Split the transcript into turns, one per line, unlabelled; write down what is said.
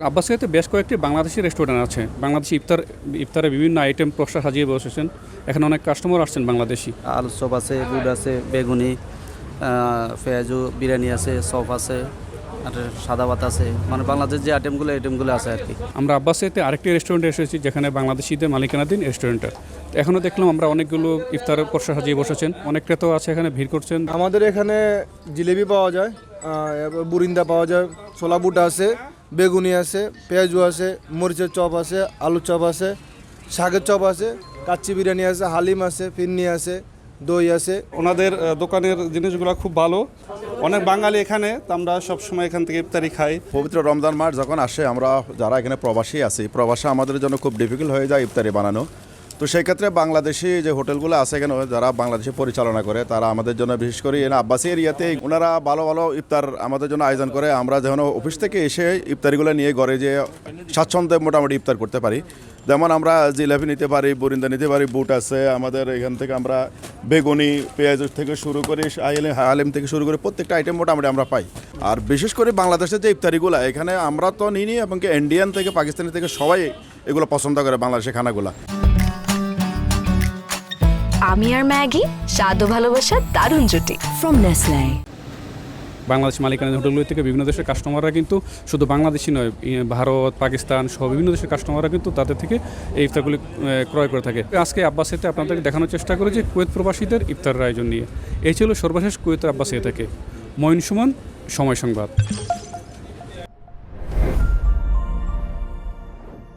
আব্বাসিয়াতে বেশ কয়েকটি বাংলাদেশি রেস্টুরেন্ট আছে। বাংলাদেশি ইফতারে বিভিন্ন আইটেম প্রসাদ সাজিয়ে বসেছেন। এখানে অনেক কাস্টমার আসছেন বাংলাদেশি।
আলুর চপ আছে, বুট আছে, বেগুনি, পেঁয়াজু, বিরিয়ানি আছে, চপ আছে, আর সাদা ভাত আছে। মানে বাংলাদেশ যে আইটেমগুলো আছে আর কি।
আমরা আব্বাসিয়াতে আরেকটি রেস্টুরেন্টে এসেছি, যেখানে বাংলাদেশিদের মালিকানাধীন রেস্টুরেন্টটা। এখনও দেখলাম আমরা অনেকগুলো ইফতারের প্রসাদ সাজিয়ে বসেছেন। অনেক ক্রেতাও আছে এখানে, ভিড় করছেন।
আমাদের এখানে জিলেবি পাওয়া যায়, বুরিন্দা পাওয়া যায়, ছোলা বুট আছে, বেগুনি আছে, পেঁয়াজু আছে, মরিচের চপ আছে, আলুর চপ আছে, শাকের চপ আছে, কাচ্চি বিরিয়ানি আছে, হালিম আছে, ফিরনি আছে, দই আছে।
ওনাদের দোকানের জিনিসগুলো খুব ভালো। অনেক বাঙালি এখানে, তো আমরা সবসময় এখান থেকে ইফতারি খাই।
পবিত্র রমজান মাস যখন আসে, আমরা যারা এখানে প্রবাসী আছি, প্রবাসে আমাদের জন্য খুব ডিফিকাল্ট হয়ে যায় ইফতারি বানানো। তো সেই ক্ষেত্রে বাংলাদেশি যে হোটেলগুলো আছে এখানে, যারা বাংলাদেশে পরিচালনা করে, তারা আমাদের জন্য বিশেষ করে আব্বাসি এরিয়াতে ওনারা ভালো ভালো ইফতার আমাদের জন্য আয়োজন করে। আমরা যেন অফিস থেকে এসে ইফতারিগুলো নিয়ে ঘরে যে স্বাচ্ছন্দ্যে মোটামুটি ইফতার করতে পারি। যেমন আমরা জিলাপি নিতে পারি, বরিন্দা নিতে পারি, বুট আছে আমাদের এখান থেকে। আমরা বেগুনি, পেঁয়াজ থেকে শুরু করে হালিম থেকে শুরু করে প্রত্যেকটা আইটেম মোটামুটি আমরা পাই। আর বিশেষ করে বাংলাদেশের যে ইফতারিগুলো এখানে আমরা তো নিই, এবং ইন্ডিয়ান থেকে পাকিস্তানি থেকে সবাই এগুলো পছন্দ করে বাংলাদেশের খানাগুলো।
আমি আর ম্যাগি, স্বাদ ও ভালোবাসার দারুণ জুটি ফ্রম নেসলে।
বাংলাদেশ মালিকানাধীন হোটেলগুলো থেকে বিভিন্ন দেশের কাস্টমাররা কিন্তু শুধু বাংলাদেশি নয়, ভারত, পাকিস্তান সহ বিভিন্ন দেশের কাস্টমাররা কিন্তু তাদের থেকে এই ইফতারগুলি ক্রয় করে থাকে। আজকে আব্বাসিয়াতে আপনাদেরকে দেখানোর চেষ্টা করেছি কুয়েত প্রবাসীদের ইফতারের আয়োজন নিয়ে। এই ছিল সর্বশেষ কুয়েতের আব্বাসিয়া থেকে। মঈন সুমন, সময় সংবাদ।